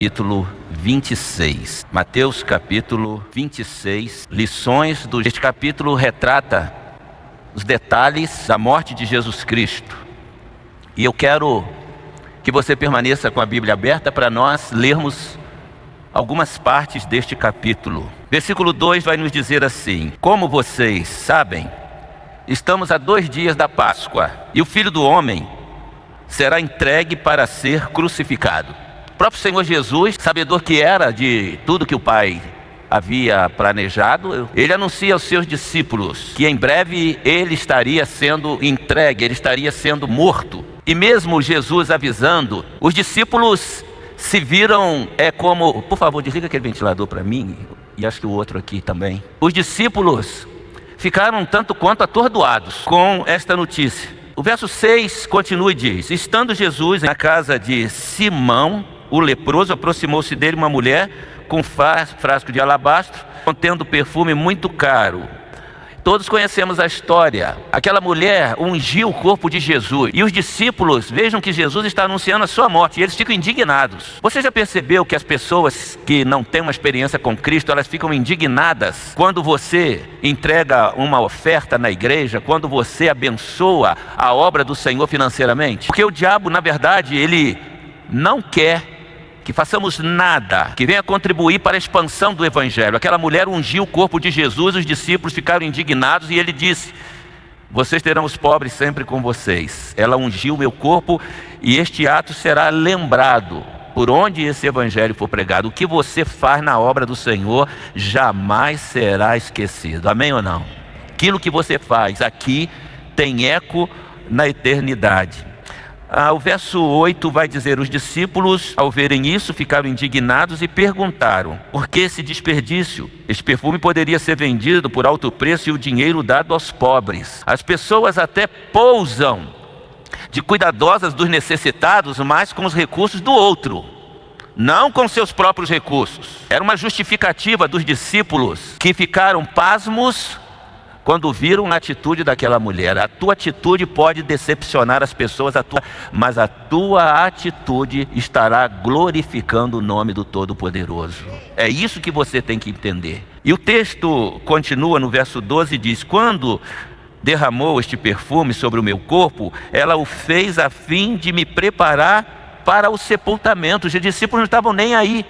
Capítulo 26. Mateus capítulo 26. Lições Este capítulo retrata os detalhes da morte de Jesus Cristo. E eu quero que você permaneça com a Bíblia aberta para nós lermos algumas partes deste capítulo. Versículo 2 vai nos dizer assim: como vocês sabem, estamos a 2 dias da Páscoa, e o Filho do Homem será entregue para ser crucificado. O próprio Senhor Jesus, sabedor que era de tudo que o Pai havia planejado, ele anuncia aos seus discípulos que em breve ele estaria sendo entregue, ele estaria sendo morto. E mesmo Jesus avisando, os discípulos se viram como... Por favor, desliga aquele ventilador para mim, e acho que o outro aqui também. Os discípulos ficaram tanto quanto atordoados com esta notícia. O verso 6 continua e diz: estando Jesus na casa de Simão, o leproso, aproximou-se dele uma mulher com frasco de alabastro, contendo perfume muito caro. Todos conhecemos a história. Aquela mulher ungiu o corpo de Jesus. E os discípulos vejam que Jesus está anunciando a sua morte. E eles ficam indignados. Você já percebeu que as pessoas que não têm uma experiência com Cristo, elas ficam indignadas quando você entrega uma oferta na igreja, quando você abençoa a obra do Senhor financeiramente? Porque o diabo, na verdade, ele não quer que façamos nada que venha contribuir para a expansão do Evangelho. Aquela mulher ungiu o corpo de Jesus, os discípulos ficaram indignados e ele disse: vocês terão os pobres sempre com vocês. Ela ungiu o meu corpo e este ato será lembrado por onde esse Evangelho for pregado. O que você faz na obra do Senhor jamais será esquecido. Amém ou não? Aquilo que você faz aqui tem eco na eternidade. O verso 8 vai dizer: os discípulos, ao verem isso, ficaram indignados e perguntaram: por que esse desperdício? Este perfume poderia ser vendido por alto preço e o dinheiro dado aos pobres. As pessoas até pousam de cuidadosas dos necessitados, mas com os recursos do outro, não com seus próprios recursos. Era uma justificativa dos discípulos, que ficaram pasmos quando viram a atitude daquela mulher. A tua atitude pode decepcionar as pessoas, mas a tua atitude estará glorificando o nome do Todo-Poderoso. É isso que você tem que entender. E o texto continua no verso 12 e diz: quando derramou este perfume sobre o meu corpo, ela o fez a fim de me preparar para o sepultamento. Os discípulos não estavam nem aí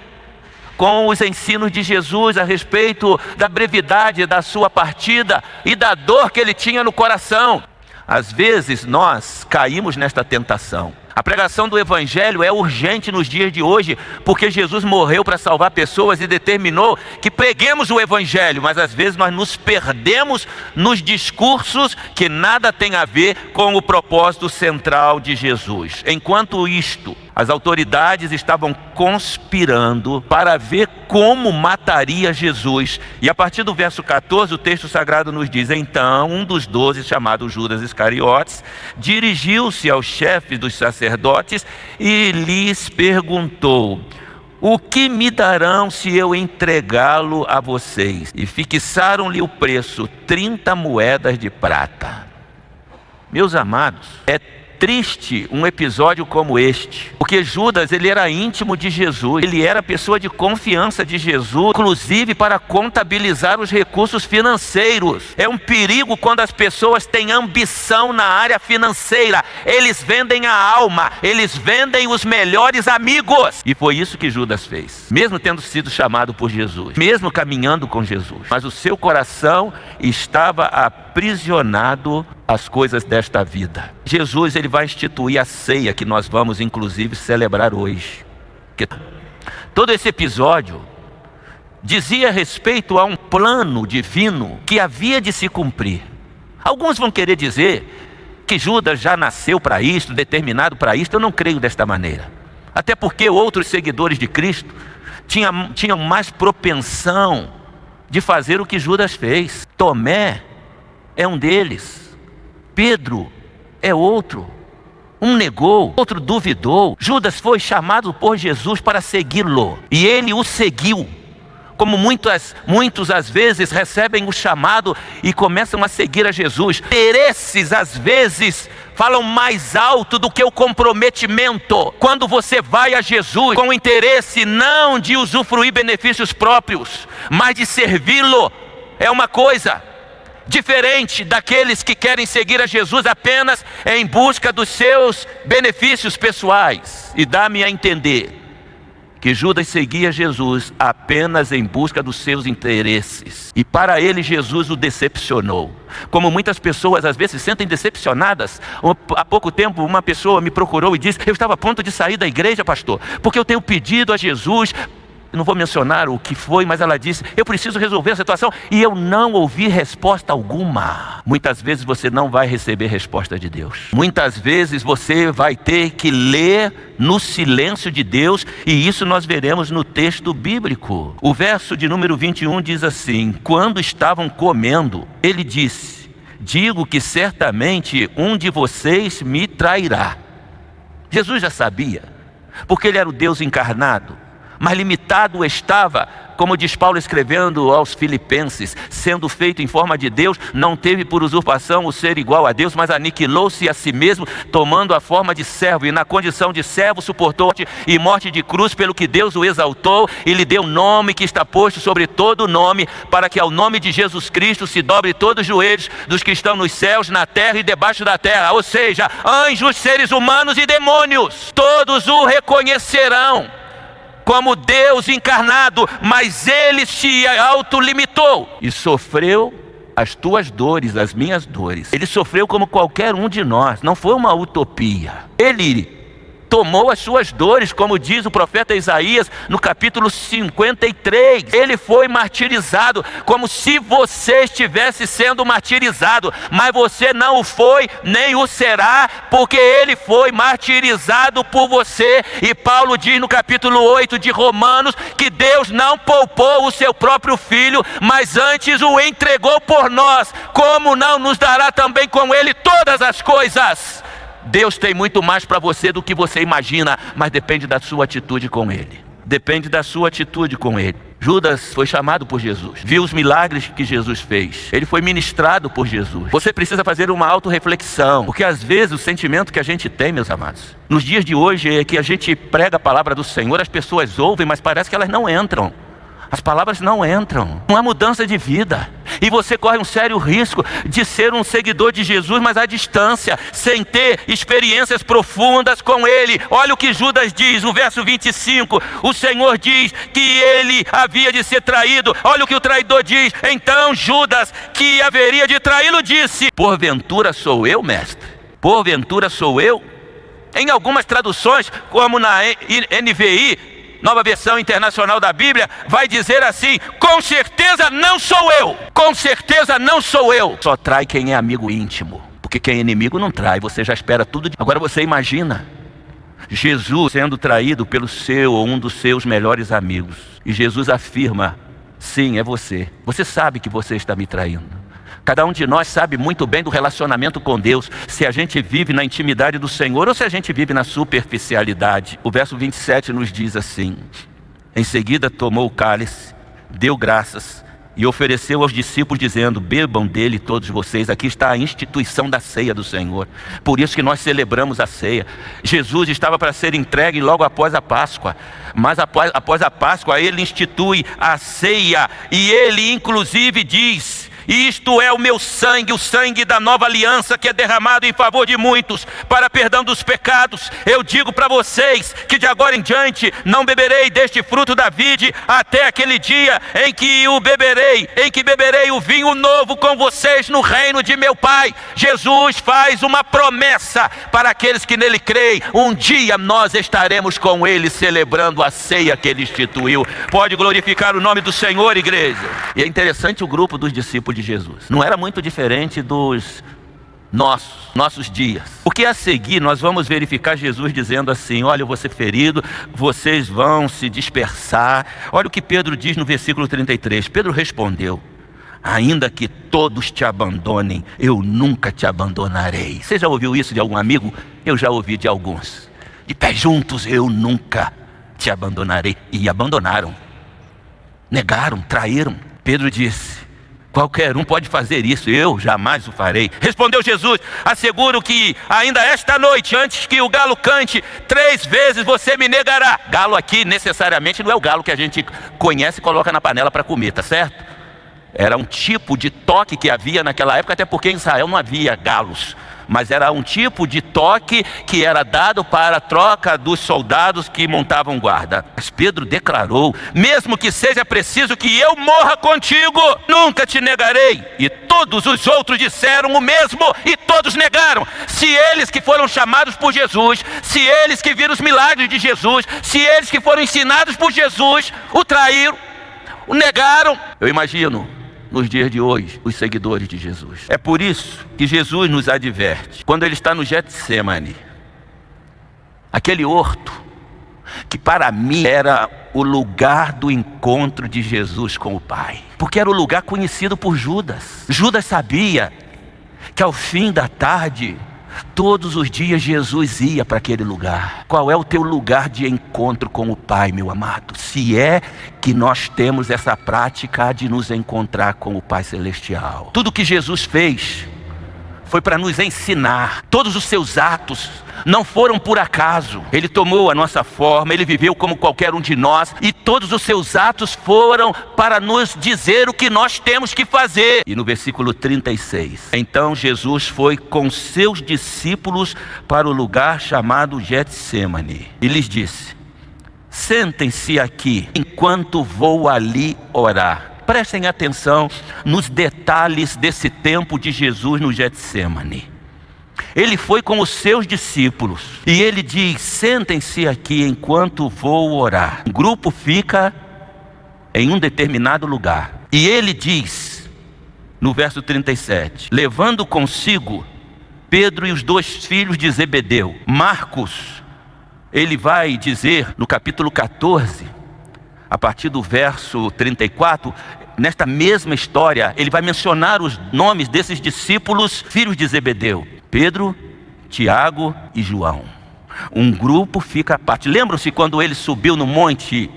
com os ensinos de Jesus a respeito da brevidade da sua partida e da dor que ele tinha no coração. Às vezes nós caímos nesta tentação. A pregação do Evangelho é urgente nos dias de hoje, porque Jesus morreu para salvar pessoas e determinou que preguemos o Evangelho, mas às vezes nós nos perdemos nos discursos que nada tem a ver com o propósito central de Jesus. Enquanto isto, as autoridades estavam conspirando para ver como mataria Jesus. E a partir do verso 14, o texto sagrado nos diz: então um dos 12, chamado Judas Iscariotes, dirigiu-se aos chefes dos sacerdotes e lhes perguntou: o que me darão se eu entregá-lo a vocês? E fixaram-lhe o preço, 30 moedas de prata. Meus amados, é triste um episódio como este, porque Judas, ele era íntimo de Jesus, ele era pessoa de confiança de Jesus, inclusive para contabilizar os recursos financeiros. É um perigo quando as pessoas têm ambição na área financeira. Eles vendem a alma, eles vendem os melhores amigos. E foi isso que Judas fez, mesmo tendo sido chamado por Jesus, mesmo caminhando com Jesus, mas o seu coração estava aprisionado às coisas desta vida. Jesus, ele vai instituir a ceia que nós vamos inclusive celebrar hoje. Todo esse episódio dizia respeito a um plano divino que havia de se cumprir. Alguns vão querer dizer que Judas já nasceu para isto, determinado para isto. Eu não creio desta maneira. Até porque outros seguidores de Cristo tinham mais propensão de fazer o que Judas fez. Tomé é um deles. Pedro é outro. Um negou, outro duvidou. Judas foi chamado por Jesus para segui-lo, e ele o seguiu. Como muitos às vezes recebem o chamado e começam a seguir a Jesus. Interesses às vezes falam mais alto do que o comprometimento. Quando você vai a Jesus com o interesse não de usufruir benefícios próprios, mas de servi-lo, é uma coisa diferente daqueles que querem seguir a Jesus apenas em busca dos seus benefícios pessoais. E dá-me a entender que Judas seguia Jesus apenas em busca dos seus interesses. E para ele Jesus o decepcionou. Como muitas pessoas às vezes se sentem decepcionadas. Há pouco tempo uma pessoa me procurou e disse: eu estava a ponto de sair da igreja, pastor, porque eu tenho pedido a Jesus. Não vou mencionar o que foi, mas ela disse: eu preciso resolver a situação, e eu não ouvi resposta alguma. Muitas vezes você não vai receber resposta de Deus. Muitas vezes você vai ter que ler no silêncio de Deus, e isso nós veremos no texto bíblico. O verso de número 21 diz assim: quando estavam comendo, ele disse: digo que certamente um de vocês me trairá. Jesus já sabia, porque ele era o Deus encarnado. Mas limitado estava, como diz Paulo escrevendo aos Filipenses: sendo feito em forma de Deus, não teve por usurpação o ser igual a Deus, mas aniquilou-se a si mesmo, tomando a forma de servo, e na condição de servo suportou e morte de cruz, pelo que Deus o exaltou e lhe deu nome que está posto sobre todo nome, para que ao nome de Jesus Cristo se dobre todos os joelhos dos que estão nos céus, na terra e debaixo da terra, ou seja, anjos, seres humanos e demônios, todos o reconhecerão como Deus encarnado, mas ele se autolimitou e sofreu as tuas dores, as minhas dores. Ele sofreu como qualquer um de nós, não foi uma utopia. Ele tomou as suas dores, como diz o profeta Isaías no capítulo 53. Ele foi martirizado, como se você estivesse sendo martirizado, mas você não o foi, nem o será, porque ele foi martirizado por você. E Paulo diz no capítulo 8 de Romanos que Deus não poupou o seu próprio filho, mas antes o entregou por nós. Como não nos dará também com ele todas as coisas? Deus tem muito mais para você do que você imagina, mas depende da sua atitude com ele. Depende da sua atitude com ele. Judas foi chamado por Jesus, viu os milagres que Jesus fez, ele foi ministrado por Jesus. Você precisa fazer uma autorreflexão, porque às vezes o sentimento que a gente tem, meus amados, nos dias de hoje é que a gente prega a palavra do Senhor, as pessoas ouvem, mas parece que elas não entram. As palavras não entram, não há mudança de vida. E você corre um sério risco de ser um seguidor de Jesus, mas à distância, sem ter experiências profundas com ele. Olha o que Judas diz, no verso 25. O Senhor diz que ele havia de ser traído. Olha o que o traidor diz. Então Judas, que haveria de traí-lo, disse: porventura sou eu, mestre? Porventura sou eu? Em algumas traduções, como na NVI, Nova Versão Internacional da Bíblia, vai dizer assim: com certeza não sou eu. Com certeza não sou eu. Só trai quem é amigo íntimo, porque quem é inimigo não trai, você já espera tudo. Agora você imagina Jesus sendo traído pelo seu ou um dos seus melhores amigos, e Jesus afirma: sim, é você. Você sabe que você está me traindo. Cada um de nós sabe muito bem do relacionamento com Deus, se a gente vive na intimidade do Senhor ou se a gente vive na superficialidade. O verso 27 nos diz assim: em seguida tomou o cálice, deu graças e ofereceu aos discípulos, dizendo: bebam dele todos vocês. Aqui está a instituição da ceia do Senhor. Por isso que nós celebramos a ceia. Jesus estava para ser entregue logo após a Páscoa, mas após a Páscoa ele institui a ceia, e ele inclusive diz: isto é o meu sangue, o sangue da nova aliança, que é derramado em favor de muitos para perdão dos pecados. Eu digo para vocês que de agora em diante não beberei deste fruto da vide até aquele dia em que beberei o vinho novo com vocês no reino de meu Pai. Jesus faz uma promessa para aqueles que nele creem. Um dia nós estaremos com ele celebrando a ceia que ele instituiu. Pode glorificar o nome do Senhor, igreja. E é interessante o grupo dos discípulos de Jesus. Não era muito diferente dos nossos dias. Porque a seguir nós vamos verificar Jesus dizendo assim: olha, eu vou ser ferido, vocês vão se dispersar. Olha o que Pedro diz no versículo 33. Pedro respondeu: ainda que todos te abandonem, eu nunca te abandonarei. Você já ouviu isso de algum amigo? Eu já ouvi de alguns. De pé juntos, eu nunca te abandonarei. E abandonaram, negaram, traíram. Pedro disse: Qualquer um pode fazer isso, eu jamais o farei. Respondeu Jesus: asseguro que ainda esta noite, antes que o galo cante, 3 vezes você me negará. Galo aqui necessariamente não é o galo que a gente conhece e coloca na panela para comer, tá certo? Era um tipo de toque que havia naquela época, até porque em Israel não havia galos. Mas era um tipo de toque que era dado para a troca dos soldados que montavam guarda. Mas Pedro declarou: mesmo que seja preciso que eu morra contigo, nunca te negarei. E todos os outros disseram o mesmo, e todos negaram. Se eles que foram chamados por Jesus, se eles que viram os milagres de Jesus, se eles que foram ensinados por Jesus, o traíram, o negaram. Eu imagino nos dias de hoje, os seguidores de Jesus. É por isso que Jesus nos adverte, quando ele está no Getsemane, aquele horto, que para mim era o lugar do encontro de Jesus com o Pai, porque era o lugar conhecido por Judas. Judas sabia que ao fim da tarde, todos os dias Jesus ia para aquele lugar. Qual é o teu lugar de encontro com o Pai, meu amado? Se é que nós temos essa prática de nos encontrar com o Pai Celestial. Tudo que Jesus fez foi para nos ensinar. Todos os seus atos não foram por acaso. Ele tomou a nossa forma, ele viveu como qualquer um de nós, e todos os seus atos foram para nos dizer o que nós temos que fazer. E no versículo 36, então Jesus foi com seus discípulos para o lugar chamado Getsemane e lhes disse: sentem-se aqui enquanto vou ali orar. Prestem atenção nos detalhes desse tempo de Jesus no Getsemane. Ele foi com os seus discípulos e ele diz: sentem-se aqui enquanto vou orar. O grupo fica em um determinado lugar. E ele diz, no verso 37, levando consigo Pedro e os 2 filhos de Zebedeu. Marcos, ele vai dizer no capítulo 14, a partir do verso 34, nesta mesma história, ele vai mencionar os nomes desses discípulos, filhos de Zebedeu: Pedro, Tiago e João. Um grupo fica à parte. Lembram-se quando ele subiu no monte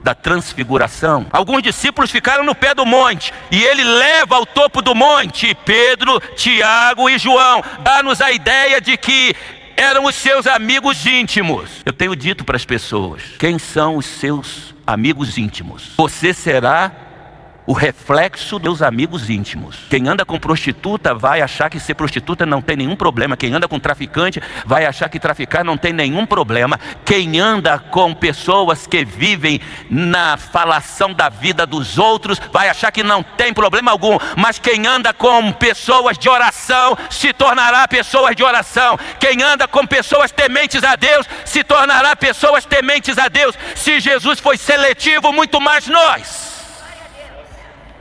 da transfiguração? Alguns discípulos ficaram no pé do monte e ele leva ao topo do monte Pedro, Tiago e João. Dá-nos a ideia de que eram os seus amigos íntimos. Eu tenho dito para as pessoas: quem são os seus amigos íntimos? Você será o reflexo dos amigos íntimos. Quem anda com prostituta vai achar que ser prostituta não tem nenhum problema. Quem anda com traficante vai achar que traficar não tem nenhum problema. Quem anda com pessoas que vivem na falação da vida dos outros vai achar que não tem problema algum. Mas quem anda com pessoas de oração se tornará pessoas de oração. Quem anda com pessoas tementes a Deus se tornará pessoas tementes a Deus. Se Jesus foi seletivo, muito mais nós.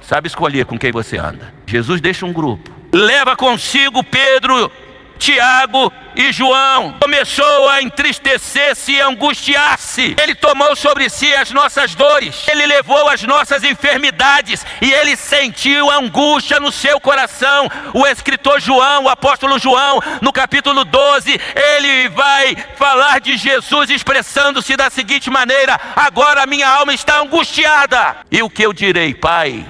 Sabe escolher com quem você anda. Jesus deixa um grupo, leva consigo Pedro, Tiago e João. Começou a entristecer-se e angustiar-se. Ele tomou sobre si as nossas dores, ele levou as nossas enfermidades e ele sentiu angústia no seu coração. O escritor João, o apóstolo João, no capítulo 12, ele vai falar de Jesus expressando-se da seguinte maneira: agora a minha alma está angustiada. E o que eu direi, Pai?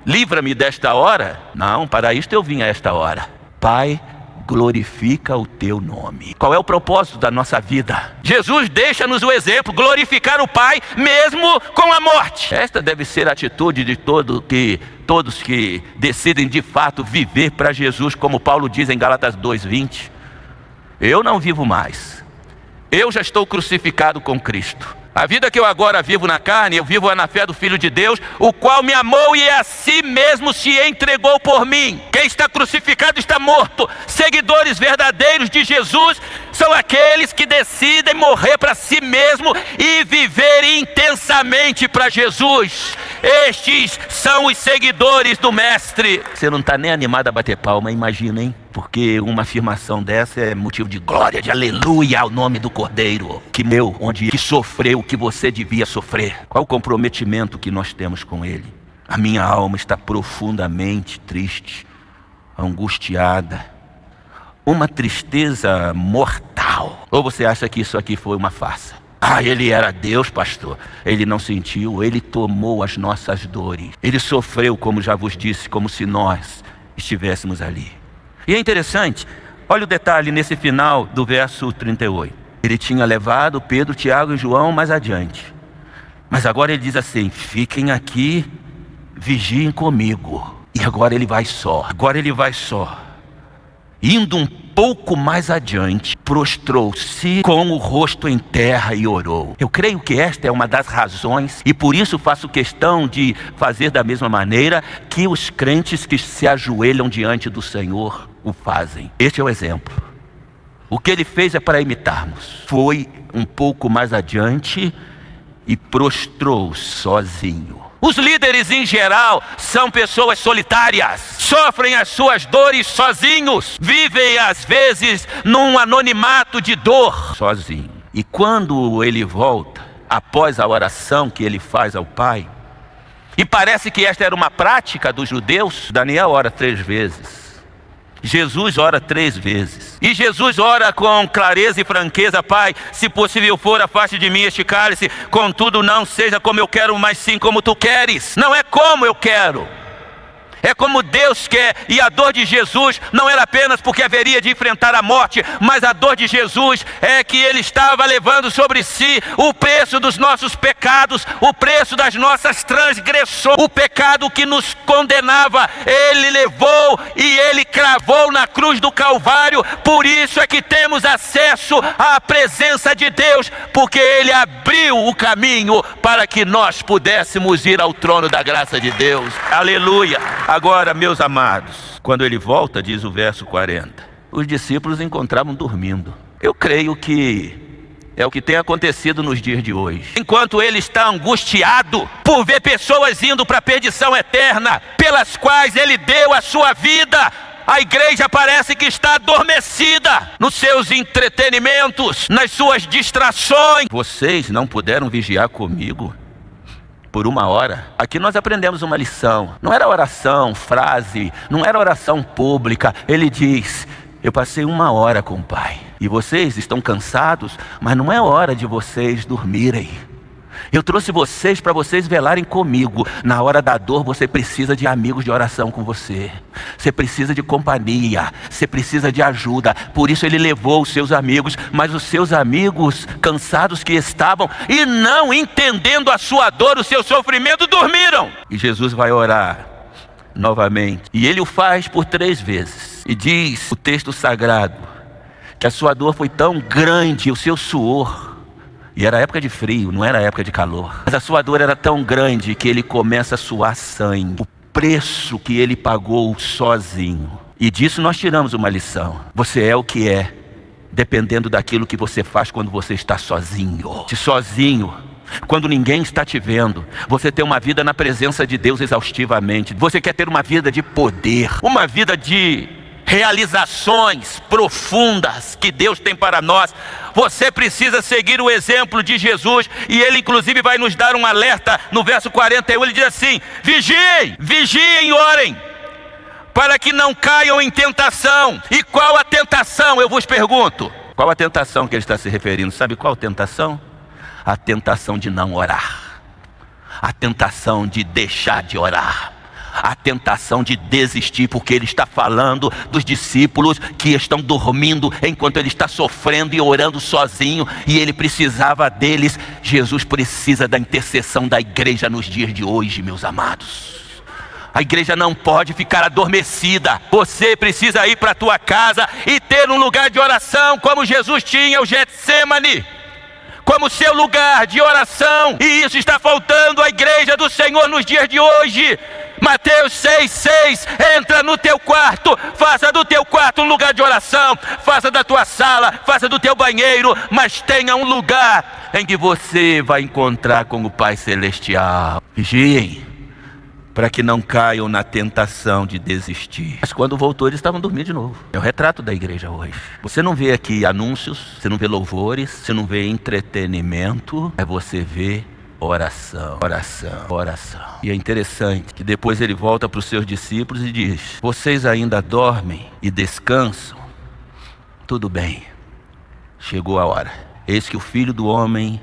Livra-me desta hora? Não, para isto eu vim a esta hora. Pai, glorifica o teu nome. Qual é o propósito da nossa vida? Jesus deixa-nos o exemplo: glorificar o Pai mesmo com a morte. Esta deve ser a atitude de todos que decidem de fato viver para Jesus, como Paulo diz em Gálatas 2:20. Eu não vivo mais, eu já estou crucificado com Cristo. A vida que eu agora vivo na carne, eu vivo na fé do Filho de Deus, o qual me amou e a si mesmo se entregou por mim. Quem está crucificado está morto. Seguidores verdadeiros de Jesus são aqueles que decidem morrer para si mesmo e viver intensamente para Jesus. Estes são os seguidores do Mestre. Você não está nem animado a bater palma, imagina, hein? Porque uma afirmação dessa é motivo de glória, de aleluia ao nome do Cordeiro, que sofreu o que você devia sofrer. Qual o comprometimento que nós temos com Ele? A minha alma está profundamente triste, angustiada, uma tristeza mortal. Ou você acha que isso aqui foi uma farsa? Ah, ele era Deus, pastor. Ele não sentiu, ele tomou as nossas dores. Ele sofreu, como já vos disse, como se nós estivéssemos ali. E é interessante, olha o detalhe nesse final do verso 38. Ele tinha levado Pedro, Tiago e João mais adiante. Mas agora ele diz assim: fiquem aqui, vigiem comigo. E agora ele vai só. Indo um pouco mais adiante, prostrou-se com o rosto em terra e orou. Eu creio que esta é uma das razões, e por isso faço questão de fazer da mesma maneira que os crentes que se ajoelham diante do Senhor o fazem. Este é o exemplo. O que ele fez é para imitarmos. Foi um pouco mais adiante e prostrou sozinho. Os líderes em geral são pessoas solitárias, sofrem as suas dores sozinhos, vivem às vezes num anonimato de dor sozinho. E quando ele volta, após a oração que ele faz ao Pai, e parece que esta era uma prática dos judeus, Daniel ora 3 vezes. Jesus ora 3 vezes. E Jesus ora com clareza e franqueza: Pai, se possível for, afaste de mim este cálice, contudo não seja como eu quero, mas sim como tu queres. Não é como eu quero, é como Deus quer. E a dor de Jesus não era apenas porque haveria de enfrentar a morte, mas a dor de Jesus é que ele estava levando sobre si o preço dos nossos pecados, o preço das nossas transgressões. O pecado que nos condenava, ele levou e ele cravou na cruz do Calvário. Por isso é que temos acesso à presença de Deus, porque ele abriu o caminho para que nós pudéssemos ir ao trono da graça de Deus. Aleluia! Agora, meus amados, quando ele volta, diz o verso 40, os discípulos encontravam dormindo. Eu creio que é o que tem acontecido nos dias de hoje. Enquanto ele está angustiado por ver pessoas indo para a perdição eterna, pelas quais ele deu a sua vida, a igreja parece que está adormecida nos seus entretenimentos, nas suas distrações. Vocês não puderam vigiar comigo por 1 hora. Aqui nós aprendemos uma lição. Não era oração, frase, não era oração pública. Ele diz: eu passei 1 hora com o Pai. E vocês estão cansados, mas não é hora de vocês dormirem. Eu trouxe vocês para vocês velarem comigo. Na hora da dor você precisa de amigos de oração com você. Você precisa de companhia. Você precisa de ajuda. Por isso ele levou os seus amigos. Mas os seus amigos, cansados que estavam e não entendendo a sua dor, o seu sofrimento, dormiram. E Jesus vai orar novamente. E ele o faz por 3 vezes. E diz o texto sagrado que a sua dor foi tão grande, o seu suor, e era época de frio, não era época de calor, mas a sua dor era tão grande que ele começa a suar sangue. O preço que ele pagou sozinho. E disso nós tiramos uma lição. Você é o que é, dependendo daquilo que você faz quando você está sozinho. Se sozinho, quando ninguém está te vendo, você tem uma vida na presença de Deus exaustivamente. Você quer ter uma vida de poder, uma vida de realizações profundas que Deus tem para nós. Você precisa seguir o exemplo de Jesus. E ele inclusive vai nos dar um alerta no verso 41. Ele diz assim: vigiem, vigiem e orem, para que não caiam em tentação. E qual a tentação, eu vos pergunto? Qual a tentação que ele está se referindo? Sabe qual tentação? A tentação de não orar, a tentação de deixar de orar, a tentação de desistir, porque ele está falando dos discípulos que estão dormindo enquanto ele está sofrendo e orando sozinho, e ele precisava deles. Jesus precisa da intercessão da igreja nos dias de hoje, meus amados. A igreja não pode ficar adormecida. Você precisa ir para a tua casa e ter um lugar de oração, como Jesus tinha o Getsemane como seu lugar de oração. E isso está faltando à igreja do Senhor nos dias de hoje. Mateus 6,6, entra no teu quarto, faça do teu quarto um lugar de oração, faça da tua sala, faça do teu banheiro, mas tenha um lugar em que você vai encontrar com o Pai Celestial. Vigiem, para que não caiam na tentação de desistir. Mas quando voltou, eles estavam dormindo de novo. É o retrato da igreja hoje. Você não vê aqui anúncios, você não vê louvores, você não vê entretenimento, é você vê oração, oração, oração. E é interessante que depois ele volta para os seus discípulos e diz: vocês ainda dormem e descansam? Tudo bem, chegou a hora. Eis que o Filho do Homem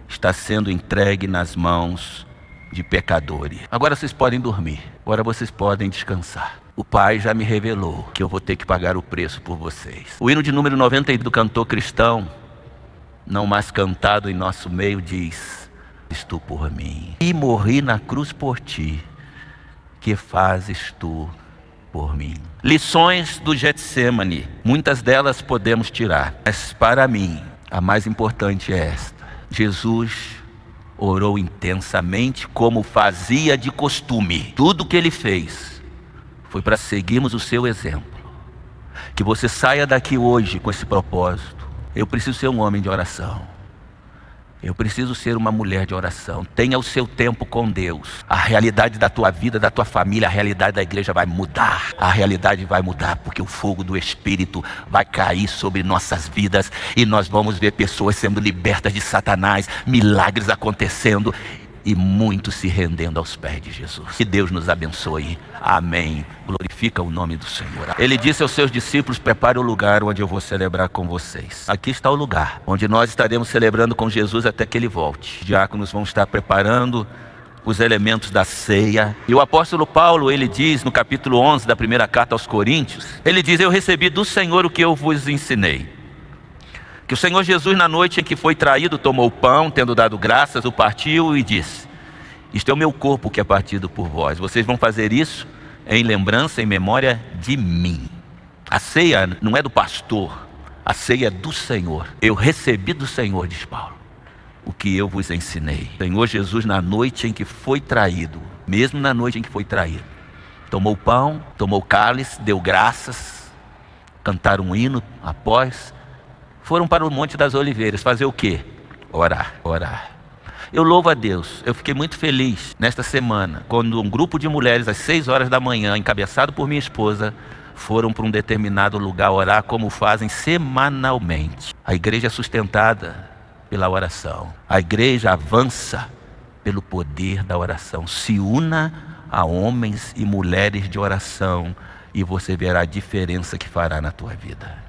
está sendo entregue nas mãos de pecadores. Agora vocês podem dormir, agora vocês podem descansar. O Pai já me revelou que eu vou ter que pagar o preço por vocês. O hino de número 90 do cantor cristão, não mais cantado em nosso meio, diz: tu por mim, e morri na cruz por ti, que fazes tu por mim? Lições do Getsêmani, muitas delas podemos tirar, mas para mim, a mais importante é esta: Jesus orou intensamente como fazia de costume. Tudo que ele fez foi para seguirmos o seu exemplo. Que você saia daqui hoje com esse propósito: eu preciso ser um homem de oração, eu preciso ser uma mulher de oração. Tenha o seu tempo com Deus. A realidade da tua vida, da tua família, a realidade da igreja vai mudar. A realidade vai mudar porque o fogo do Espírito vai cair sobre nossas vidas e nós vamos ver pessoas sendo libertas de Satanás, milagres acontecendo e muitos se rendendo aos pés de Jesus. Que Deus nos abençoe. Amém. Glorifica o nome do Senhor. Ele disse aos seus discípulos: prepare o lugar onde eu vou celebrar com vocês. Aqui está o lugar onde nós estaremos celebrando com Jesus até que ele volte. Os diáconos vão estar preparando os elementos da ceia. E o apóstolo Paulo, ele diz no capítulo 11 da primeira carta aos Coríntios, ele diz: eu recebi do Senhor o que eu vos ensinei. Que o Senhor Jesus, na noite em que foi traído, tomou o pão, tendo dado graças, o partiu e disse: isto é o meu corpo que é partido por vós. Vocês vão fazer isso em lembrança, em memória de mim. A ceia não é do pastor, a ceia é do Senhor. Eu recebi do Senhor, diz Paulo, o que eu vos ensinei. O Senhor Jesus, na noite em que foi traído, mesmo na noite em que foi traído, tomou o pão, tomou o cálice, deu graças, cantaram um hino após, foram para o Monte das Oliveiras fazer o quê? Orar, orar. Eu louvo a Deus, eu fiquei muito feliz nesta semana, quando um grupo de mulheres às 6 horas da manhã, encabeçado por minha esposa, foram para um determinado lugar orar, como fazem semanalmente. A igreja é sustentada pela oração. A igreja avança pelo poder da oração. Se una a homens e mulheres de oração e você verá a diferença que fará na tua vida.